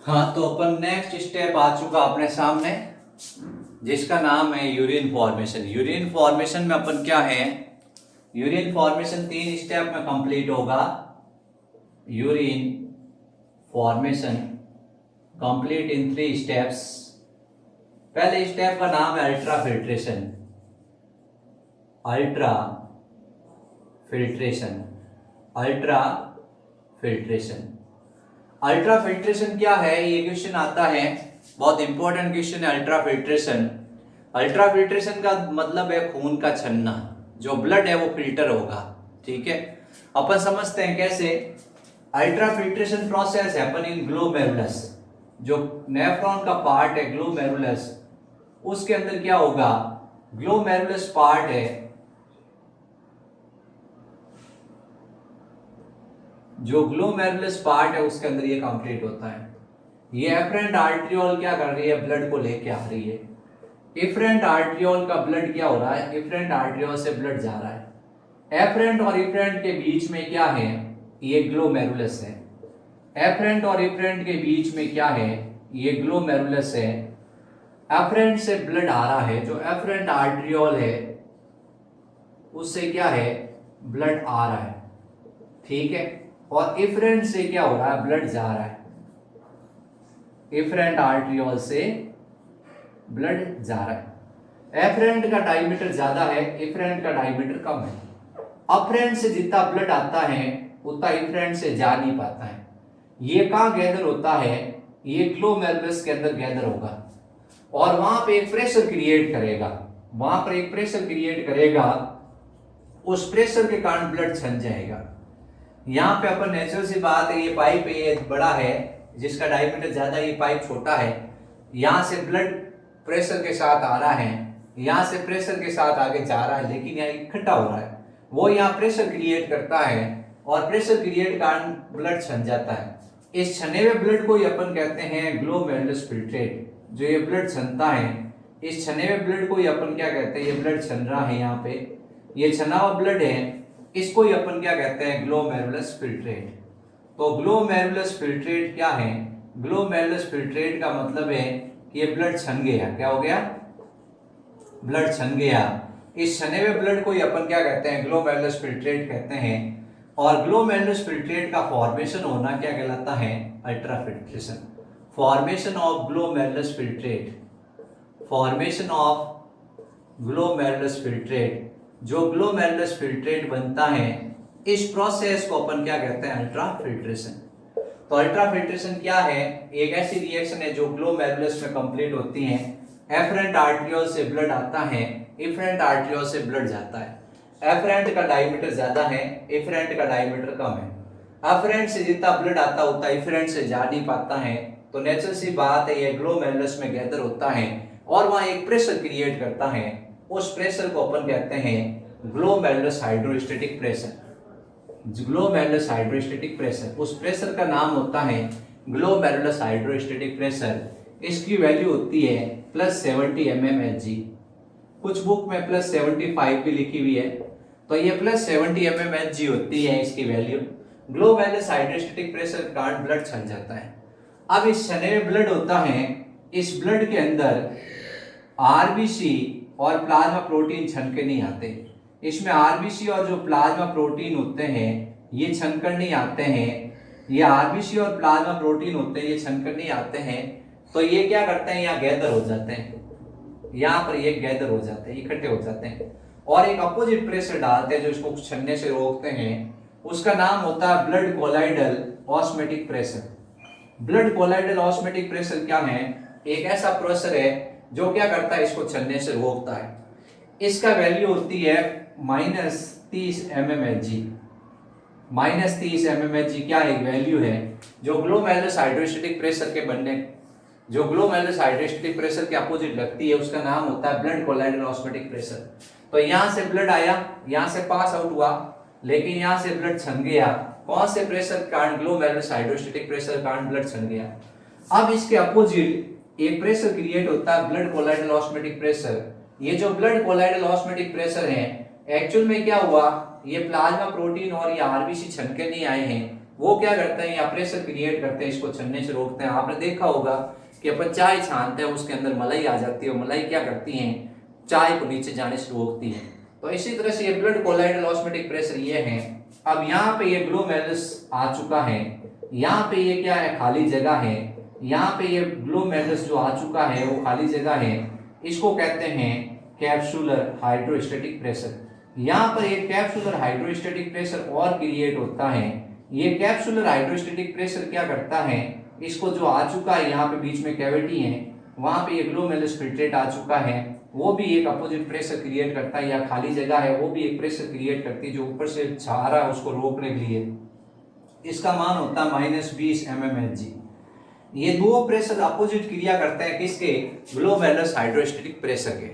हाँ, तो अपन next step आ चुका अपने सामने, जिसका नाम है यूरिन फॉर्मेशन। यूरिन फॉर्मेशन में अपन क्या है, यूरिन फॉर्मेशन 3 स्टेप में कंप्लीट होगा। Urine formation complete in 3 steps. पहले स्टेप का नाम है ultra filtration. Ultra filtration, ultra filtration. Ultra filtration क्या है, ये क्वेश्चन आता है, बहुत इंपॉर्टेंट क्वेश्चन है अल्ट्रा फिल्ट्रेशन। अल्ट्रा फिल्ट्रेशन का मतलब है खून का छन्ना, जो ब्लड है वो फिल्टर होगा। ठीक है, अपन समझते हैं कैसे। Ultra filtration process happen in glomerulus. जो नेफ्रॉन का पार्ट है ग्लोमेरुलस, उसके अंदर क्या होगा, ग्लोमेरुलस पार्ट है, जो ग्लोमेरुलस पार्ट है उसके अंदर ये कंप्लीट होता है। ये एफरेंट आर्ट्रियोल क्या कर रही है, ब्लड को लेके आ रही है। इफरेंट आर्ट्रियोल का ब्लड क्या हो रहा है, इफरेंट आर्ट्रियोल से ब्लड जा रहा है। एफरेंट और इफरेंट के बीच में क्या है, ये ग्लोमेरुलस है। एफरेंट और इफरेंट के बीच में क्या है, ये ग्लोमेरुलस है। एफरेंट से ब्लड आ रहा है, जो एफरेंट आर्ट्रियोल है उससे क्या है, ब्लड आ रहा है। ठीक है, और इफरेंट से क्या हो रहा है, ब्लड जा रहा है। इफरेंट आर्ट्रियोल से ब्लड जा रहा है। एफरेंट का डायमीटर ज्यादा है, इफरेंट का डायमीटर कम है। अफरेंट से जितना ब्लड आता है उतना इफरेंट से जा नहीं पाता है। ये कहाँ गैदर होता है, ये ग्लोमेरुलस के अंदर गैदर होगा और वहां पे एक प्रेशर क्रिएट करेगा। वहां पर एक प्रेशर क्रिएट करेगा, उस प्रेशर के कारण ब्लड छन जाएगा। यहाँ पे अपन नेचुरल सी बात है, ये पाइप ये बड़ा है, जिसका डायमीटर ज्यादा, ये पाइप छोटा है। यहाँ से ब्लड प्रेशर के साथ आ रहा है, यहाँ से प्रेशर के साथ आगे जा रहा है, लेकिन यहाँ इकट्ठा हो रहा है। वो यहाँ प्रेशर क्रिएट करता है और प्रेशर क्रिएट कारण ब्लड छन जाता है। इस छने हुए ब्लड को ही अपन कहते हैं ग्लोमेरुलस फिल्ट्रेट। जो ये ब्लड छनता है, इस छने हुए ब्लड को ही अपन क्या कहते हैं, ये ब्लड छन रहा है, यहाँ पे ये छना हुआ ब्लड है, इसको ही अपन क्या कहते हैं, ग्लोमेरुलस फिल्ट्रेट। तो ग्लोमेरुलस फिल्ट्रेट क्या है, ग्लोमेरुलस फिल्ट्रेट का मतलब है कि ये ब्लड छन गया। क्या हो गया, ब्लड छन गया। इस छने हुए ब्लड को ही अपन क्या कहते हैं, ग्लोमेरुलस फिल्ट्रेट कहते हैं। और ग्लोमेरुलस फिल्ट्रेट का फॉर्मेशन होना क्या कहलाता है, ultra filtration. Formation of glomerulus filtrate, formation of glomerulus filtrate, जो ग्लोमेरुलस फिल्ट्रेट बनता है, इस प्रोसेस को अपन क्या कहते हैं, अल्ट्रा फिल्ट्रेशन। तो अल्ट्रा फिल्ट्रेशन क्या है, एक ऐसी रिएक्शन है जो ग्लोमेरुलस में कंप्लीट होती है। एफरेंट आर्ट्रियोल से ब्लड आता है, इफरेंट आर्ट्रियोल से ब्लड जाता है। एफरेंट का डायमीटर ज्यादा है, इफरेंट का डायमीटर कम है। एफरेंट से जितना ब्लड आता होता है, इफरेंट से जा नहीं पाता है। तो नेचुरल सी बात है, ये ग्लोमेरुलस में गैदर होता है और वहां एक प्रेशर क्रिएट करता है। उस प्रेशर को अपन कहते हैं glomerulus hydrostatic pressure. Glomerulus hydrostatic pressure, उस प्रेशर का नाम होता है ग्लोमेरुलस हाइड्रोस्टेटिक प्रेशर। इसकी वैल्यू होती है +70 mmHg। कुछ बुक में +75 भी लिखी हुई है, तो ये +70 mmHg होती है इसकी वैल्यू। ग्लोमेरुलस हाइड्रोस्टेटिक प्रेशर के कारण ब्लड छन जाता है। अब इस छने में ब्लड होता है, इस ब्लड के अंदर आरबीसी और प्लाज्मा प्रोटीन छन के नहीं आते। इसमें आरबीसी और जो प्लाज्मा प्रोटीन होते हैं ये छनकर नहीं आते हैं। ये आरबीसी और प्लाज्मा प्रोटीन होते हैं, ये छनकर नहीं आते हैं। तो ये क्या करते हैं, यहाँ गैदर हो जाते हैं, यहाँ पर ये गैदर हो जाते हैं, इकट्ठे हो जाते हैं और एक अपोजिट प्रेशर डालते हैं जो इसको छनने से रोकते हैं। उसका नाम होता है blood colloidal osmotic pressure. Blood colloidal osmotic pressure क्या है, एक ऐसा प्रेशर है जो क्या करता है, इसको छनने से रोकता है। इसका वैल्यू होती है -30 mmHg। -30 mmHg क्या एक वैल्यू है, जो ग्लोमेरुलस हाइड्रोस्टेटिक प्रेशर के बनने, जो ग्लोमेरुलस हाइड्रोस्टेटिक प्रेशर के अपोजिट लगती है, उसका नाम होता है ब्लड कोलाइडल ऑस्मोटिक प्रेशर। तो यहां से ब्लड आया, यहां से पास आउट हुआ, लेकिन यहां से ब्लड छन गया। कौन से प्रेशर के कारण, ग्लोमेरुलस हाइड्रोस्टेटिक प्रेशर के कारण ब्लड छन गया। अब इसके अपोजिट एक प्रेशर क्रिएट होता है ब्लड कोलाइडल ऑस्मोटिक प्रेशर। ये जो ब्लड कोलाइडल ऑस्मोटिक प्रेशर है, एक्चुअल में क्या हुआ, ये प्लाज्मा प्रोटीन और ये आरबीसी छन के नहीं आए हैं, वो क्या करते हैं, या प्रेशर क्रिएट करते हैं, इसको छनने से रोकते हैं। आपने देखा होगा कि अपन चाय छानते हैं, उसके अंदर मलाई आ जाती है, मलाई क्या करती है, चाय को नीचे जाने से रोकती है। तो इसी तरह से ये ब्लड कोलाइडल ऑस्मोटिक प्रेशर ये है। अब यहाँ पे ये ग्लोमेरुलस आ चुका है, यहाँ पे ये क्या है, खाली जगह है, यहाँ पे ये ग्लोमेरुलस जो आ चुका है वो खाली जगह है, इसको कहते हैं कैप्सुलर हाइड्रोस्टैटिक प्रेशर। यहाँ पर एक कैप्सुलर हाइड्रोस्टैटिक प्रेशर और क्रिएट होता है। ये कैप्सुलर हाइड्रोस्टैटिक प्रेशर क्या करता है, इसको जो आ चुका है यहाँ पे बीच में कैविटी है, वहां पे ये ग्लोमेरुलस फिल्ट्रेट आ चुका है, वो भी एक अपोजिट प्रेशर क्रिएट करता है, या खाली जगह है वो भी एक प्रेशर क्रिएट करती है जो ऊपर से छा रहा है उसको रोकने के लिए। इसका मान होता है -20 mmHg। ये दो प्रेशर अपोजिट क्रिया करते हैं किसके, ग्लोमेरुलस हाइड्रोस्टैटिक प्रेशर के।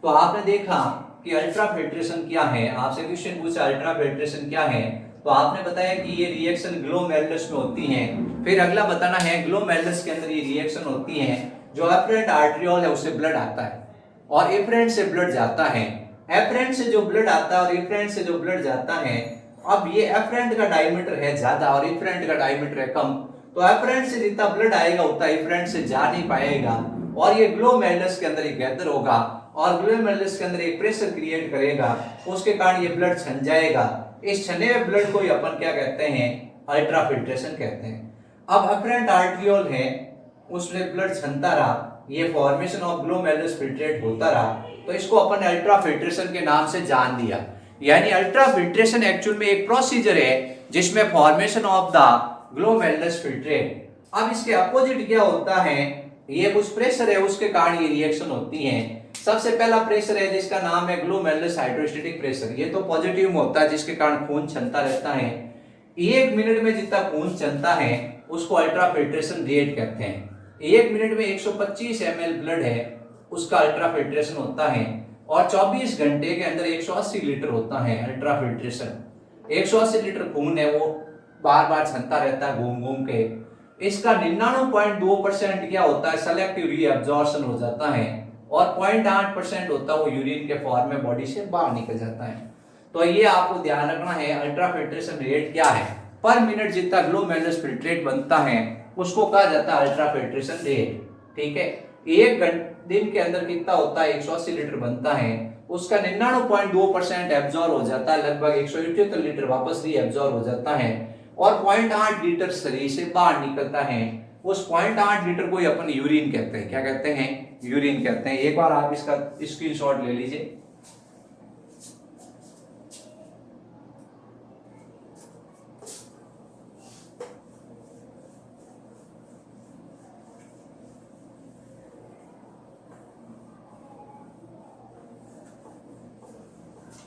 तो आपने देखा कि अल्ट्रा फिल्ट्रेशन क्या है, आपसे क्वेश्चन पूछा अल्ट्रा फिल्ट्रेशन क्या है, तो आपने बताया कि ये रिएक्शन ग्लोमेरुलस में होती है। फिर अगला बताना है ग्लोमेरुलस के अंदर ये रिएक्शन होती है, जो एफरेंट आर्टरियोल है उससे ब्लड आता है और एफरेंट से ब्लड जाता है। एफरेंट से जो ब्लड आता है और एफरेंट से जो ब्लड जाता है, अब ये एफरेंट का डायमीटर है ज्यादा और एफरेंट का डायमीटर है कम, तो एफरेंट से जितना ब्लड आएगा उतना एफरेंट से जा नहीं पाएगा और ये ग्लोमेरुलस के अंदर गैदर होगा और ग्लोमेरुलस के अंदर एक प्रेशर क्रिएट करेगा, उसके कारण ये ब्लड छन जाएगा। इस छने हुए ब्लड को ही अपन क्या कहते हैं, अल्ट्रा फिल्ट्रेशन कहते हैं। अब एफरेंट आर्टरियोल है उसमें ब्लड छनता रहा, ये फॉर्मेशन ऑफ ग्लोमेरुलस फिल्ट्रेट होता रहा, तो इसको अपन अल्ट्रा फिल्ट्रेशन के नाम से जान दिया। यानी अल्ट्रा फिल्ट्रेशन एक्चुअल में एक प्रोसीजर है जिसमें formation of the glomerulus filtrate. अब इसके अपोजिट क्या होता है, ये कुछ प्रेशर है उसके कारण ये रिएक्शन होती है। सबसे पहला प्रेशर है जिसका नाम है ग्लोमेरुलस हाइड्रोस्टैटिक प्रेशर, ये तो पॉजिटिव में होता है जिसके कारण खून छनता रहता है। 1 मिनट में जितना खून चलता है उसको अल्ट्रा फिल्ट्रेशन रेट कहते हैं। 1 मिनट में 125 ml ब्लड है उसका अल्ट्रा फिल्ट्रेशन होता है और 24 घंटे के अंदर 180 लीटर होता है अल्ट्रा फिल्ट्रेशन। 180 लीटर खून है वो बार बार छनता रहता है घूम घूम के। इसका 99.2% क्या होता है, सेलेक्टिव रीअब्जॉर्प्शन हो जाता है और 0.8% होता है वो यूरिन के फॉर्म में बॉडी से बाहर निकल जाता है। तो ये आपको ध्यान रखना है, अल्ट्रा फिल्ट्रेशन रेट क्या है, पर मिनट जितना ग्लोमेरुलस फिल्ट्रेट बनता है उसको कहा जाता है अल्ट्रा फिल्ट्रेशन रेट। ठीक है, एक दिन के अंदर कितना होता है, 180 लीटर बनता है, उसका 99.2% एब्जॉर्ब हो जाता है, लगभग 178 लीटर वापस रीअब्जॉर्ब हो जाता है और 0.8 लीटर शरीर से बाहर निकलता है। उस 0.8 लीटर को अपन यूरिन कहते हैं। क्या कहते हैं, यूरिन कहते हैं। एक बार आप इसका स्क्रीनशॉट ले लीजिए।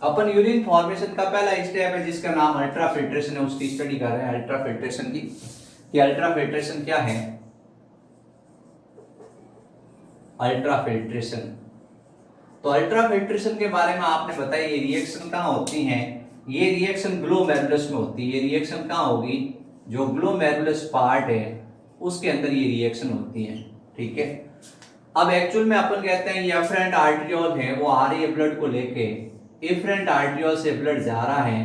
अपन यूरिन फॉर्मेशन का पहला स्टेप है जिसका नाम अल्ट्रा फिल्ट्रेशन है, उसकी स्टडी कर रहे हैं अल्ट्रा फिल्ट्रेशन की, कि अल्ट्रा फिल्ट्रेशन क्या है। अल्ट्रा फिल्ट्रेशन, तो अल्ट्रा फिल्ट्रेशन के बारे में आपने बताया ये रिएक्शन कहाँ होती हैं, ये रिएक्शन ग्लोमेरुलस में होती है। ये रिएक्शन कहाँ होगी, जो ग्लोमेरुलस पार्ट है उसके अंदर ये रिएक्शन होती है। ठीक है, अब एक्चुअल में अपन कहते हैं ये एफरेंट आर्टरियोल है, वो आ रही है ब्लड को लेके, एफरेंट आर्टरियोल से ब्लड जा रहा है।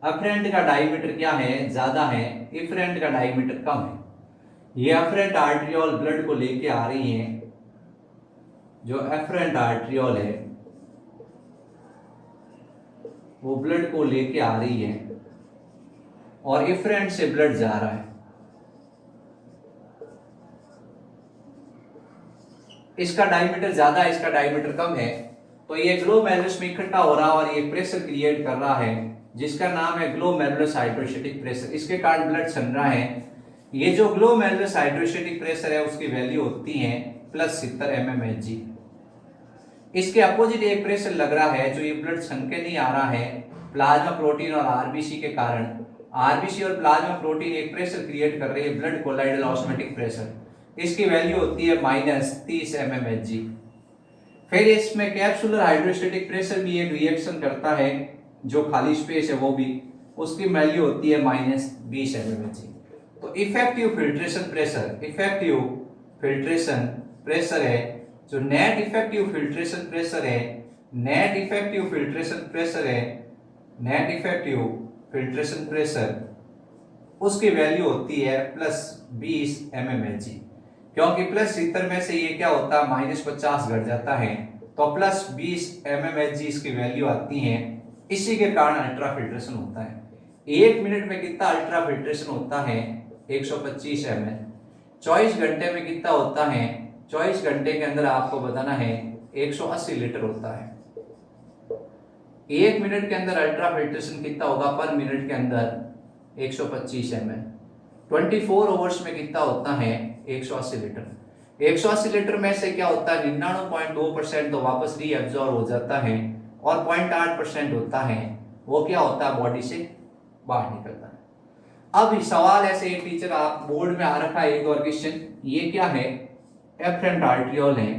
एफरेंट का डायमीटर क्या है, ज्यादा है, एफरेंट का डायमीटर कम है। ये एफरेंट आर्टरियोल ब्लड को लेके आ रही है, जो एफरेंट आर्टरियोल है वो ब्लड को लेके आ रही है और एफरेंट से ब्लड जा रहा है। इसका डायमीटर ज्यादा है, इसका डायमीटर कम है, तो ये ग्लोमेरुलस में इकट्ठा हो रहा है और ये प्रेशर क्रिएट कर रहा है जिसका नाम है ग्लोमेरुलस हाइड्रोस्टैटिक प्रेशर। इसके कारण ब्लड छन रहा है। ये जो ग्लोमेरुलस हाइड्रोस्टैटिक प्रेशर है उसकी वैल्यू होती है +70 mmHg। इसके अपोजिट एक प्रेशर लग रहा है जो ये ब्लड छन के नहीं आ रहा है, प्लाज्मा प्रोटीन और आरबीसी के कारण। आरबीसी और प्लाज्मा प्रोटीन एक प्रेशर क्रिएट कर रही है, ब्लड कोलाइडल ऑस्मोटिक प्रेशर। इसकी वैल्यू होती है -30 mmHg। फिर इसमें कैप्सुलर हाइड्रोस्टैटिक प्रेशर भी एक रिएक्शन करता है, जो खाली स्पेस है वो भी, उसकी वैल्यू होती है -20 mmHg। तो effective filtration pressure, effective filtration pressure है, जो नेट इफेक्टिव फिल्ट्रेशन प्रेशर है, नेट इफेक्टिव फिल्ट्रेशन प्रेशर है, नेट इफेक्टिव फिल्ट्रेशन प्रेशर उसकी वैल्यू होती है +20 mmHg, क्योंकि +70 में से ये क्या होता है -50 घट जाता है, तो +20 mmHg इसकी वैल्यू आती है। इसी के कारण अल्ट्रा फिल्ट्रेशन होता है। 1 मिनट में कितना अल्ट्रा फिल्ट्रेशन होता है 125 ml। 24 घंटे में कितना होता है, 24 घंटे के अंदर आपको बताना है 180 लीटर होता है। 1 मिनट के अंदर अल्ट्रा फिल्ट्रेशन कितना होगा पर मिनट के अंदर 125 ml। 24 आवर्स में कितना होता है 180 लीटर। 180 लीटर में से क्या होता है 99.2% तो वापस रीअब्जॉर्ब हो जाता है और 0.8% होता है वो क्या होता है बॉडी से बाहर निकलता है। अब सवाल ऐसे एक टीचर आप बोर्ड में आ रखा है एक और क्वेश्चन, ये क्या है एफरेंट आर्ट्रियोल है,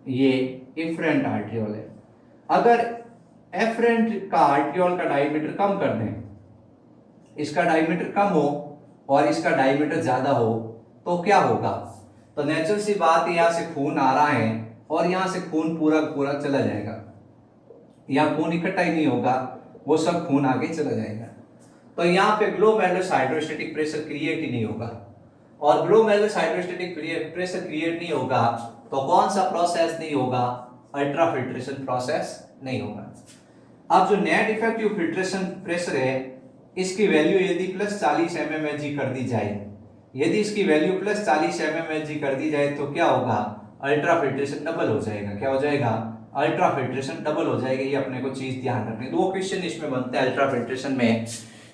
ये इफरेंट आर्ट्रियोल है। अगर एफरेंट का आर्ट्रियोल का डायमीटर कम कर दें, इसका डायमीटर कम हो और इसका डायमीटर ज्यादा हो तो क्या होगा। तो नेचुरल सी बात है, यहां से खून आ रहा है और यहां से खून पूरा पूरा चला जाएगा, यहां खून इकट्ठा ही नहीं होगा, वो सब खून आगे चला जाएगा। तो यहाँ पे ग्लोमेरुलस हाइड्रोस्टैटिक प्रेशर क्रिएट ही नहीं होगा, और ग्लोमेरुलस हाइड्रोस्टैटिक प्रेशर क्रिएट नहीं होगा तो कौन सा प्रोसेस नहीं होगा, अल्ट्रा फिल्ट्रेशन प्रोसेस नहीं होगा। अब जो नेट इफेक्टिव फिल्ट्रेशन प्रेशर है इसकी वैल्यू यदि +40 mmHg कर दी जाए, यदि इसकी वैल्यू +40 mmHg कर दी जाए तो क्या होगा, अल्ट्रा फिल्ट्रेशन डबल हो जाएगा। क्या हो जाएगा, अल्ट्रा फिल्ट्रेशन डबल हो जाएगा। ये अपने को चीज ध्यान रखनी। दो क्वेश्चन इसमें बनते हैं अल्ट्रा फिल्ट्रेशन में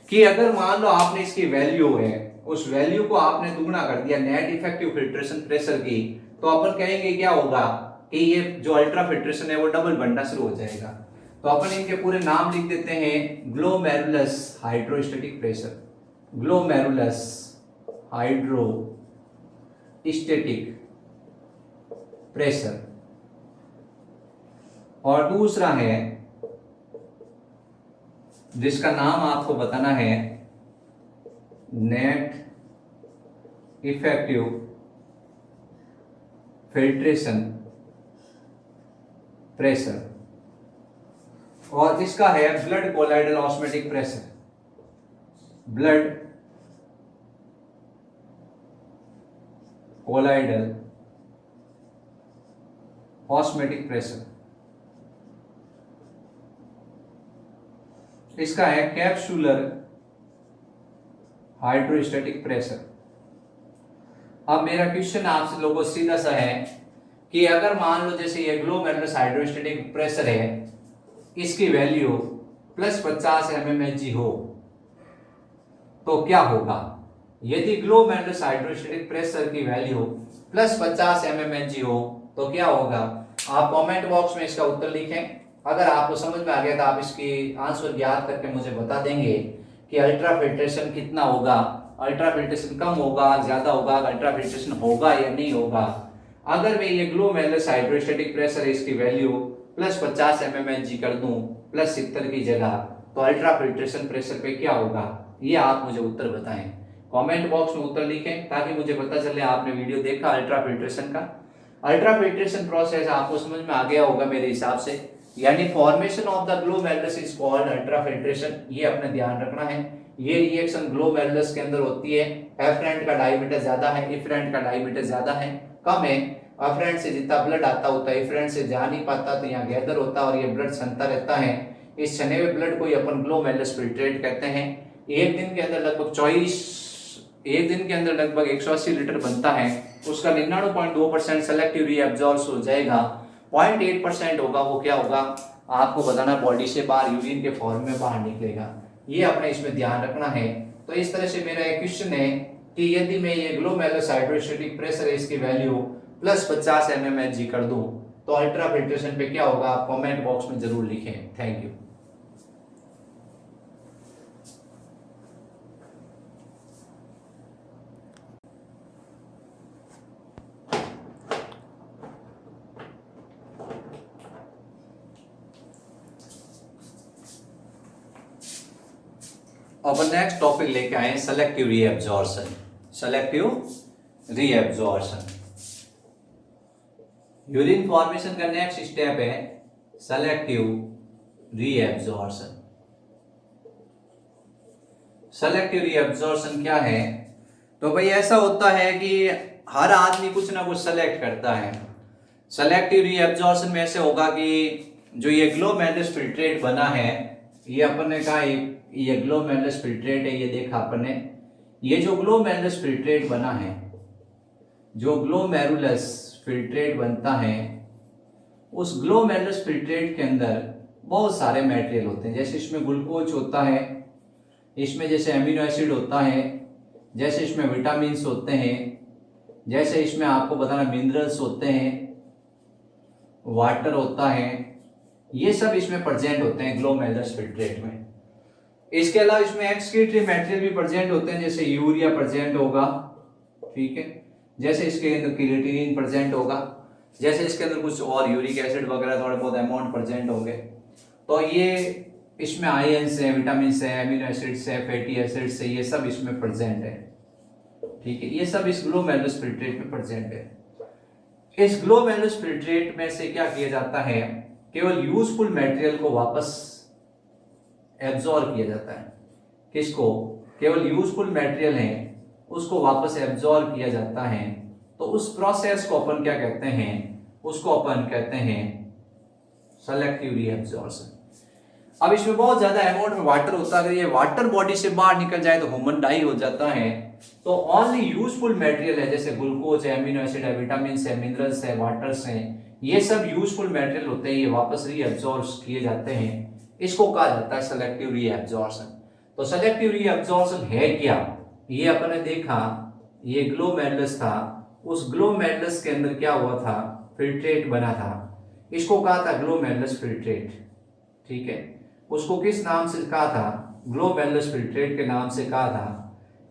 कि अगर मान लो आपने इसकी वैल्यू है उस वैल्यू को आपने दुगना कर दिया नेट इफेक्टिव फिल्ट्रेशन प्रेशर की, तो अपन कहेंगे क्या होगा कि ये जो अल्ट्रा फिल्ट्रेशन है वो डबल बनना शुरू हो जाएगा। तो अपन इनके पूरे नाम लिख देते हैं, glomerulus hydrostatic pressure, glomerulus hydrostatic pressure, और दूसरा है जिसका नाम आपको बताना है नेट इफेक्टिव फिल्ट्रेशन प्रेशर, और इसका है blood colloidal osmotic pressure, blood colloidal osmotic pressure, इसका है कैप्सुलर हाइड्रोस्टैटिक प्रेशर। अब मेरा क्वेश्चन आपसे लोगों सीधा सा है कि अगर मान लो जैसे ये ग्लोमेरुलस हाइड्रोस्टैटिक प्रेशर है, इसकी वैल्यू +50 mmHg हो तो क्या होगा। यदि ग्लोमेरुलस हाइड्रोस्टैटिक प्रेशर की वैल्यू +50 mmHg हो तो क्या होगा। आप कमेंट बॉक्स में इसका उत्तर लिखें। अगर आपको समझ में आ गया तो आप इसकी आंसर याद करके मुझे बता देंगे कि अल्ट्रा फिल्ट्रेशन कितना होगा, अल्ट्रा फिल्ट्रेशन कम होगा, ज्यादा होगा, अल्ट्रा फिल्ट्रेशन होगा या नहीं होगा। अगर मैं ये ग्लोमेरुलस हाइड्रोस्टैटिक प्रेशर इसकी वैल्यू +50 mmHg कर दूं +70 की जगह, तो अल्ट्रा फिल्ट्रेशन प्रेशर पे क्या होगा, ये आप मुझे उत्तर बताएं। कमेंट बॉक्स में उत्तर लिखें ताकि मुझे पता चले आपने वीडियो देखा अल्ट्रा फिल्ट्रेशन का। अल्ट्रा फिल्ट्रेशन प्रोसेस आपको समझ में आ गया होगा मेरे हिसाब से, यानी formation of the glomerulus is called ultra filtration. ये अपने ध्यान रखना है। ये रिएक्शन ग्लोमेरुलस के अंदर होती है। एफरेंट का डायमीटर ज्यादा है, इफरेंट का डायमीटर ज्यादा है, कम है। एफरेंट से जितना ब्लड आता होता है इफरेंट से जा नहीं पाता, तो यहाँ गैदर होता है और ये ब्लड छनता रहता है। इस छने हुए ब्लड को ही अपन ग्लोमेरुलस फिल्ट्रेट कहते हैं। एक दिन के अंदर लगभग 180 लीटर बनता है, उसका 99.2% सेलेक्टिव रीअब्जॉर्ब हो जाएगा। 0.8% होगा वो क्या होगा आपको बताना, बॉडी से बाहर यूरिन के फॉर्म में बाहर निकलेगा। ये अपने इसमें ध्यान रखना है। तो इस तरह से मेरा एक क्वेश्चन है कि यदि मैं ये ग्लोमेरुलस हाइड्रोस्टैटिक प्रेशर है इसकी वैल्यू +50 mmHg कर दूं तो अल्ट्रा फिल्ट्रेशन पे क्या होगा, आप कमेंट बॉक्स में जरूर लिखें। Thank you. अब नेक्स्ट टॉपिक लेके आए selective reabsorption. Selective reabsorption, urine formation का नेक्स्ट स्टेप है सेलेक्टिव रीअब्जॉर्प्शन। सेलेक्टिव रीअब्जॉर्प्शन क्या है? तो भाई ऐसा होता है कि हर आदमी कुछ ना कुछ सेलेक्ट करता है। सेलेक्टिव रीअब्जॉर्प्शन में ऐसे होगा कि जो ये ग्लोमेरुलस फिल्ट्रेट बना है, ये अपन ने कहा ये ग्लोमेरुलस फिल्ट्रेट है, ये देखा अपन ने। ये जो ग्लोमेरुलस फिल्ट्रेट बना है, जो ग्लोमेरुलस फिल्ट्रेट बनता है, उस ग्लोमेरुलस फिल्ट्रेट के अंदर बहुत सारे मटेरियल होते हैं। जैसे इसमें ग्लूकोज होता है, इसमें जैसे एमिनो एसिड होता है, जैसे इसमें विटामिन्स होते हैं, जैसे इसमें आपको बताना मिनरल्स होते हैं, वाटर होता है, ये सब इसमें प्रेजेंट होते हैं ग्लोमेरुलस फिल्ट्रेट में। इसके अलावा इसमें एक्सक्रीटरी मटेरियल भी प्रेजेंट होते हैं, जैसे यूरिया प्रेजेंट होगा, ठीक है, जैसे इसके अंदर क्रिएटिनिन प्रेजेंट होगा, जैसे इसके अंदर कुछ और यूरिक एसिड वगैरह थोड़े बहुत अमाउंट प्रेजेंट होंगे। तो ये इसमें आयंस है, विटामिन है, एमिनो एसिड्स है, फैटी एसिड्स है, ये सब इसमें प्रेजेंट है, ठीक है, ये सब इस ग्लोमेरुलस फिल्ट्रेट में प्रेजेंट है। इस ग्लोमेरुलस फिल्ट्रेट में से क्या किया जाता है, केवल यूजफुल मटेरियल को वापस एब्जॉर्ब किया जाता है। किसको? केवल यूजफुल मटेरियल है उसको वापस एब्जॉर्ब किया जाता है। तो उस प्रोसेस को अपन क्या कहते हैं? उसको अपन कहते हैं सेलेक्टिव रीअब्जॉर्प्शन। अब इसमें बहुत ज्यादा अमाउंट में वाटर होता है, अगर ये वाटर बॉडी से बाहर निकल जाए तो ह्यूमन डाई हो जाता है। तो ओनली यूजफुल मटेरियल है, जैसे ग्लूकोज है, एमिनो एसिड है, विटामिन है, मिनरल्स है, वाटर्स हैं, ये सब यूजफुल मटेरियल होते हैं, ये वापस रीअब्जॉर्ब किए जाते हैं। इसको कहा जाता है सेलेक्टिव रीअब्जॉर्प्शन। तो सेलेक्टिव रीअब्जॉर्प्शन है क्या? ये अपन ने देखा, ये ग्लोमेरुलस था, उस ग्लोमेरुलस के अंदर क्या हुआ था? फिल्ट्रेट बना था, इसको कहा था ग्लोमेरुलस फिल्ट्रेट, ठीक है। उसको किस नाम से कहा था? ग्लोमेरुलस फिल्ट्रेट के नाम से कहा था।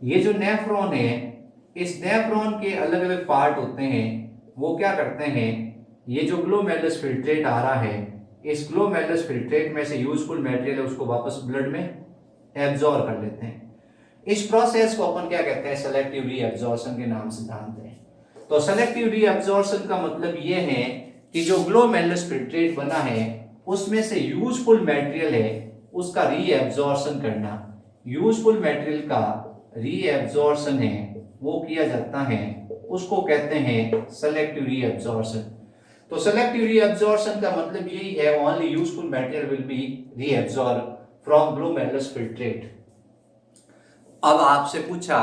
ये जो नेफ्रॉन है, इस नेफ्रॉन के अलग अलग पार्ट होते हैं, वो क्या करते हैं, ये जो ग्लोमेरुलस फिल्ट्रेट आ रहा है, इस ग्लोमेरुलस फिल्ट्रेट में से यूजफुल मटेरियल है उसको वापस ब्लड में एब्जॉर्ब कर लेते हैं। इस प्रोसेस को अपन क्या कहते हैं? सेलेक्टिव रीअब्जॉर्प्शन के नाम से जानते हैं। तो सेलेक्टिव रीअब्जॉर्प्शन का मतलब ये है कि जो ग्लोमेरुलस फिल्ट्रेट बना है उसमें से यूजफुल मटेरियल है उसका रीअब्जॉर्प्शन करना, यूजफुल मटेरियल का रीअब्जॉर्प्शन है वो किया जाता है, उसको कहते हैं सेलेक्टिव रीअब्जॉर्प्शन। तो सेलेक्टिव रीअब्जॉर्प्शन का मतलब यही है, only useful material will be reabsorb from glomerulus filtrate. अब आपसे पूछा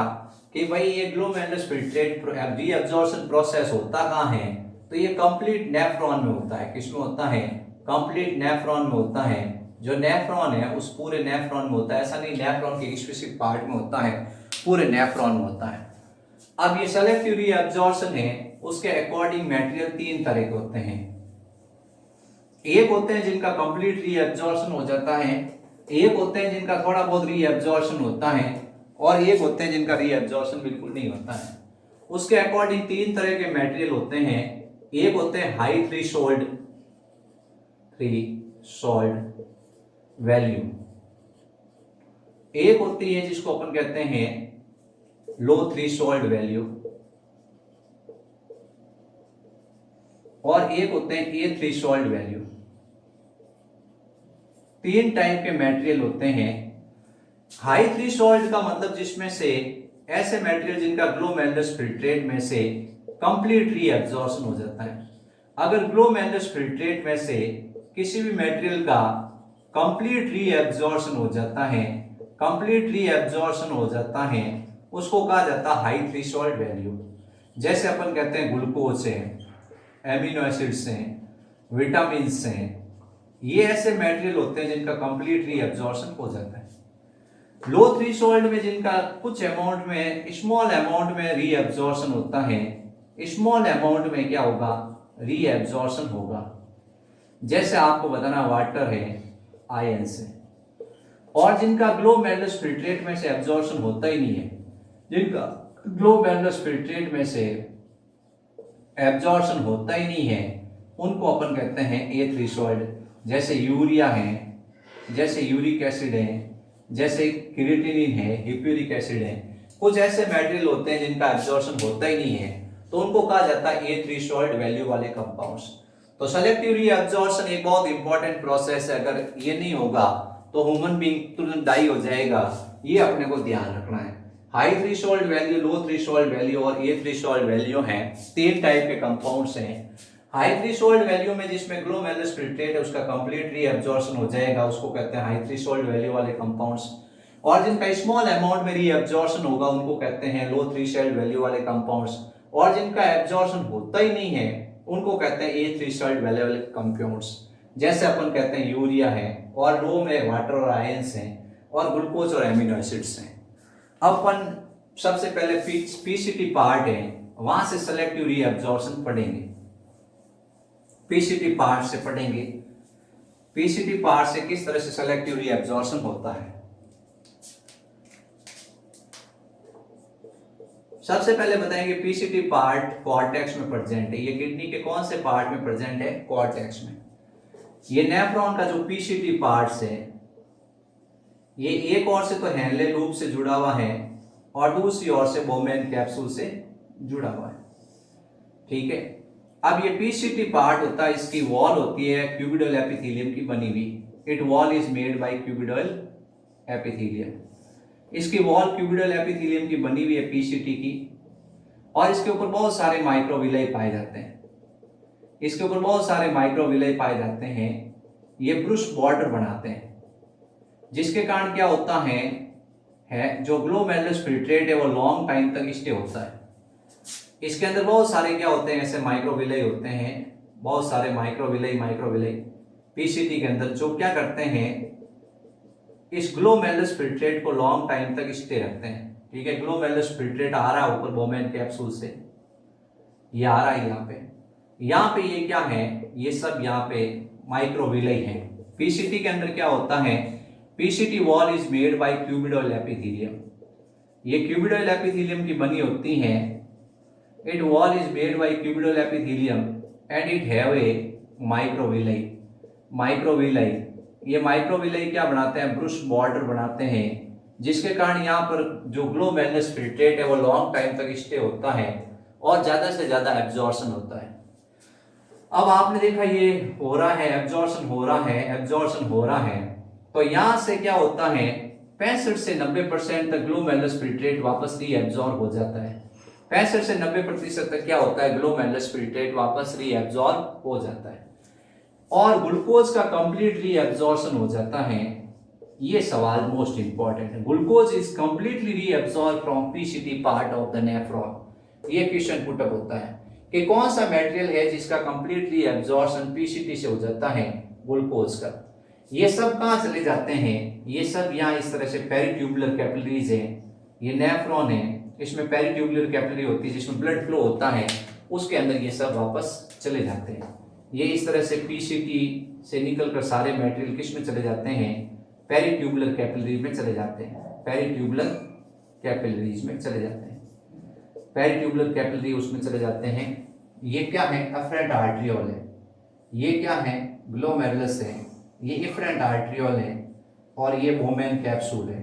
कि भाई ये ग्लोमेरुलस फिल्ट्रेट रीअब्जॉर्प्शन प्रोसेस होता कहाँ है? तो ये कंप्लीट नेफ्रॉन में होता है। किसमें होता है? कंप्लीट नेफ्रॉन में होता है। जो नेफ्रॉन है उस पूरे नेफ्रॉन में होता है, ऐसा नहीं नेफ्रॉन के स्पेसिफिक पार्ट में होता है, पूरे नेफ्रॉन में होता है। अब ये सेलेक्टिव रीअब्जॉर्प्शन है, उसके अकॉर्डिंग मटेरियल तीन तरह के होते हैं। एक होते हैं जिनका कंप्लीट रीअब्जॉर्प्शन हो जाता है, एक होते हैं जिनका थोड़ा बहुत रीअब्जॉर्प्शन होता है, और एक होते हैं जिनका रीअब्जॉर्प्शन बिल्कुल नहीं होता है। उसके अकॉर्डिंग तीन तरह के मटेरियल होते हैं। एक होते हैं हाई थ्रेशोल्ड वैल्यू, एक होती है जिसको अपन कहते हैं लो थ्रेशोल्ड वैल्यू, और एक होते हैं ए थ्रेशोल्ड वैल्यू। तीन टाइप के मटेरियल होते हैं। हाई थ्रेशोल्ड का मतलब जिसमें से ऐसे मटेरियल जिनका ग्लोमेरुलस फिल्ट्रेट में से कंप्लीट रीअब्जॉर्प्शन हो जाता है। अगर ग्लोमेरुलस फिल्ट्रेट में से किसी भी मटेरियल का कंप्लीट रीअब्जॉर्प्शन हो जाता है, कंप्लीट रीअब्जॉर्प्शन हो जाता है, उसको कहा जाता है हाई थ्रेशोल्ड वैल्यू। जैसे अपन कहते हैं ग्लूकोज है, एमिनो एसिड्स हैं, विटामिन्स हैं, ये ऐसे मटेरियल होते हैं जिनका कंप्लीट रीअब्जॉर्प्शन हो जाता है। लो थ्रेशोल्ड में जिनका कुछ अमाउंट में, स्मॉल अमाउंट में रीअब्जॉर्प्शन होता है, स्मॉल अमाउंट में क्या होगा? रीअब्जॉर्प्शन होगा। जैसे आपको बताना वाटर है, आयन है, और जिनका ग्लोमेरुलस फिल्ट्रेट में से एब्जॉर्प्शन होता ही नहीं है, जिनका ग्लोमेरुलस फिल्ट्रेट में से एब्जॉर्प्शन होता ही नहीं है, उनको अपन कहते हैं ए थ्रेशोल्ड। जैसे यूरिया है, जैसे यूरिक एसिड है, जैसे क्रिएटिनिन है, हिप्यूरिक एसिड है, कुछ ऐसे मटेरियल होते हैं जिनका एब्जॉर्प्शन होता ही नहीं है, तो उनको कहा जाता है ए थ्रेशोल्ड वैल्यू वाले कंपाउंड्स। तो सेलेक्टिव रीअब्जॉर्प्शन एक बहुत इंपॉर्टेंट प्रोसेस है। अगर ये नहीं होगा तो ह्यूमन बीइंग तुरंत डाई हो जाएगा। ये अपने को ध्यान रखना है। हाई थ्रेशोल्ड वैल्यू, लो थ्रेशोल्ड वैल्यू और ए थ्रेशोल्ड वैल्यू हैं, तीन टाइप के कंपाउंड्स हैं। हाई थ्रेशोल्ड वैल्यू में जिसमें ग्लोमेरुलस फिल्ट्रेट है उसका कंप्लीट रीअब्जॉर्प्शन हो जाएगा, उसको कहते हैं हाई थ्रेशोल्ड वैल्यू वाले कंपाउंड्स। और जिनका स्मॉल अमाउंट में रीअब्जॉर्प्शन होगा उनको कहते हैं लो थ्रेशोल्ड वैल्यू वाले कंपाउंड्स। और जिनका एब्जॉर्प्शन होता ही नहीं है उनको कहते हैं ए थ्रेशोल्ड वैल्यू वाले कंपाउंड्स। जैसे अपन कहते हैं यूरिया है, और लो में वाटर और आयंस हैं, और ग्लूकोज और एमिनो एसिड्स हैं। अपन सबसे पहले पीसीटी पार्ट है, वहां से सेलेक्टिव रीअब्जॉर्प्शन पढ़ेंगे। पीसीटी पार्ट से पढ़ेंगे, पीसीटी पार्ट से किस तरह से सेलेक्टिव रीअब्जॉर्प्शन होता है। सबसे पहले बताएंगे पीसीटी पार्ट कॉर्टेक्स में प्रेजेंट है। ये किडनी के कौन से पार्ट में प्रेजेंट है? कॉर्टेक्स में। ये नेफ्रॉन का जो पीसीटी पार्ट्स है, ये एक ओर से तो हेनले लूप से जुड़ा हुआ है और दूसरी ओर से बोमेन कैप्सूल से जुड़ा हुआ है, ठीक है। अब ये पीसीटी पार्ट होता है, इसकी वॉल होती है क्यूबिडल एपिथेलियम की बनी हुई। It wall is made by cuboidal epithelium. इसकी वॉल क्यूबिडल एपिथेलियम की बनी हुई है पीसीटी की, और इसके ऊपर बहुत सारे माइक्रोविलाई पाए जाते हैं। इसके ऊपर बहुत सारे माइक्रोविलाई पाए जाते हैं। ये ब्रुश बॉर्डर बनाते हैं, जिसके कारण क्या होता है जो ग्लोमेरुलस फिल्ट्रेट है वो लॉन्ग टाइम तक स्टे होता है। इसके अंदर बहुत सारे क्या होते हैं, ऐसे माइक्रोविलाई होते हैं, बहुत सारे माइक्रोविलाई पीसीटी के अंदर, जो क्या करते हैं इस ग्लोमेरुलस फिल्ट्रेट को लॉन्ग टाइम तक स्टे रखते हैं, ठीक है। ग्लोमेरुलस फिल्ट्रेट आ रहा है ऊपर बोमेन कैप्सूल से, ये आ रहा है यहाँ पे ये क्या है, ये सब यहाँ पे माइक्रोविलाई है। पीसीटी के अंदर क्या होता है, PCT wall is made by cuboidal epithelium. ये क्यूबिडल एपिथेलियम की बनी होती है। It wall is made by cuboidal epithelium and it have a microvilli. ये माइक्रोविलाई क्या बनाते हैं, ब्रुश बॉर्डर बनाते हैं, जिसके कारण यहाँ पर जो ग्लोमेरुलस फिल्ट्रेट है वो लॉन्ग टाइम तक स्टे होता है और ज्यादा से ज्यादा एब्जॉर्प्शन होता है। अब आपने देखा ये हो रहा है, एब्जॉर्प्शन हो रहा है, तो यहां से क्या होता है 65 से 90% तक ग्लोमेरुलस फिल्ट्रेट वापस रीअब्जॉर्ब हो जाता है। 65 से 90% तक क्या होता है, ग्लोमेरुलस फिल्ट्रेट वापस रीअब्जॉर्ब हो जाता है और ग्लूकोज का कंप्लीट रीअब्जॉर्प्शन हो जाता है। ये सवाल मोस्ट इंपॉर्टेंट है। Glucose is completely reabsorb from PCT part of the nephron. ये क्वेश्चन पुटअप होता है कि कौन सा मटेरियल है जिसका कंप्लीट रीअब्जॉर्प्शन पीसीटी से हो जाता है, ग्लूकोज का। ये सब कहाँ चले जाते हैं, ये सब यहाँ इस तरह से पेरिट्यूबुलर कैपिलरीज है, ये नेफ्रॉन है, इसमें पेरिट्यूबुलर कैपिलरी होती है जिसमें ब्लड फ्लो होता है, उसके अंदर ये सब वापस चले जाते हैं। ये इस तरह से पीसीटी से निकलकर सारे मटेरियल किस में चले जाते हैं, पेरिट्यूबुलर कैपिलरी में चले जाते हैं, पेरिट्यूबुलर कैपिलरीज में चले जाते हैं, पेरिट्यूबुलर कैपिलरी उसमें चले जाते हैं। ये क्या है, एफरेंट आर्ट्रियोल है, ये क्या है, ग्लोमेरुलस है, ये एफरेंट आर्ट्रियोल है, और ये बोमेन कैप्सूल है।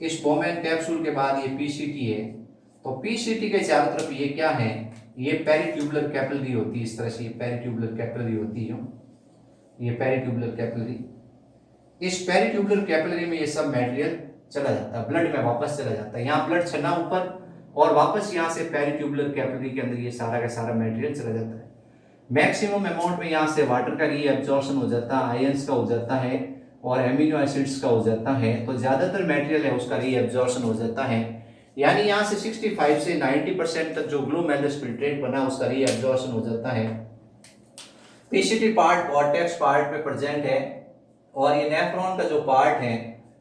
इस बोमेन कैप्सूल के बाद ये पीसीटी है, तो पीसीटी के चारों तरफ ये क्या है, ये पेरिट्यूबुलर कैपिलरी होती है। इस तरह से ये पेरिट्यूबुलर कैपिलरी होती है, ये पेरिट्यूबुलर कैपिलरी। इस पेरिट्यूबुलर कैपिलरी में ये सब मटेरियल चला जाता है, ब्लड में वापस चला जाता है। यहाँ ब्लड छना ऊपर और वापस यहाँ से पेरिट्यूबुलर कैपिलरी के अंदर ये सारा का सारा मटेरियल चला जाता है। मैक्सिमम अमाउंट में यहाँ से वाटर का रीअब्जॉर्प्शन हो जाता है, आयंस का हो जाता है और एमिनो एसिड्स का हो जाता है। तो ज्यादातर मटेरियल है उसका रीअब्जॉर्प्शन हो जाता है, यानी यहाँ से 65 से 90% तक जो ग्लोमेरुलस फिल्ट्रेट बना उसका रीअब्जॉर्प्शन हो जाता है। पीसीटी पार्ट कॉर्टेक्स पार्ट में प्रेजेंट है, और ये नेफ्रॉन का जो पार्ट है,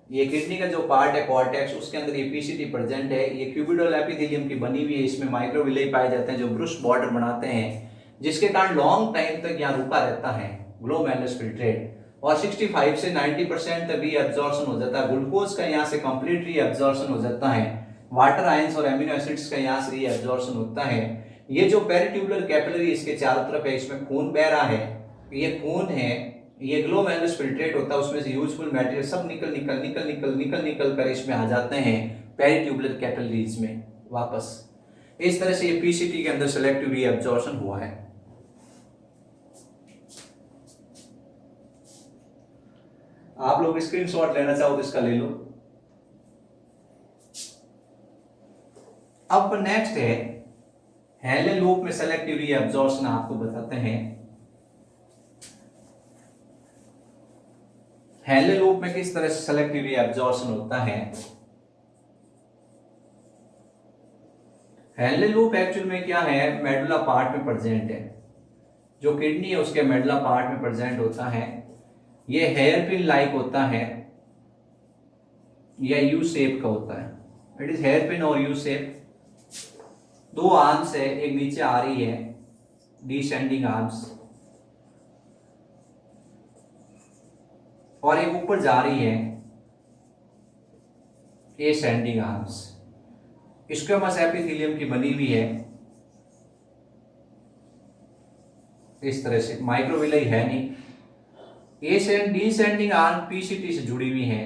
ये किडनी का जो पार्ट है कॉर्टेक्स, उसके अंदर ये पीसीटी प्रेजेंट है। ये क्यूबिडल एपिथेलियम की बनी हुई है, इसमें माइक्रोविलाई पाए जाते हैं जो ब्रुश बॉर्डर बनाते हैं, जिसके कारण लॉन्ग टाइम तक यहाँ रुका रहता है ग्लोमेरुलस फिल्ट्रेट, और 65 से 90% तक रीअब्जॉर्प्शन हो जाता है। ग्लूकोज का यहाँ से कंप्लीट रीअब्जॉर्प्शन हो जाता है, वाटर आयंस और एमिनो एसिड्स का यहाँ से रीअब्जॉर्प्शन होता है। ये जो पेरिट्यूबुलर कैपिलरी इसके चारों तरफ है, इसमें खून बह रहा है, ये खून है, ये ग्लोमेरुलस फिल्ट्रेट होता है, उसमें से यूजफुल मटेरियल सब निकल कर इसमें आ जाते हैं पेरिट्यूबुलर कैपिलरीज में वापस। इस तरह से ये पीसीटी के अंदर सेलेक्टिव रीअब्जॉर्प्शन हुआ है। आप लोग स्क्रीनशॉट लेना चाहो तो इसका ले लो। अब नेक्स्ट है हेनले लूप में सेलेक्टिव रीअब्जॉर्प्शन आपको बताते हैं। हेनले लूप में किस तरह से सेलेक्टिव रीअब्जॉर्प्शन होता है। हेनले लूप एक्चुअल में क्या है, मेडुला पार्ट में प्रेजेंट है, जो किडनी है उसके मेडुला पार्ट में प्रेजेंट होता है। ये हेयर पिन लाइक होता है या यू शेप का होता है, इट इज हेयर पिन और यू शेप। दो आर्म्स है, एक नीचे आ रही है डिसेंडिंग आर्म्स और एक ऊपर जा रही है एसेंडिंग आर्म्स। स्क्वेमस एपिथेलियम की बनी हुई है इस तरह से, माइक्रोविलाई है नहीं। डिसेंडिंग आर्म पीसीटी से जुड़ी हुई है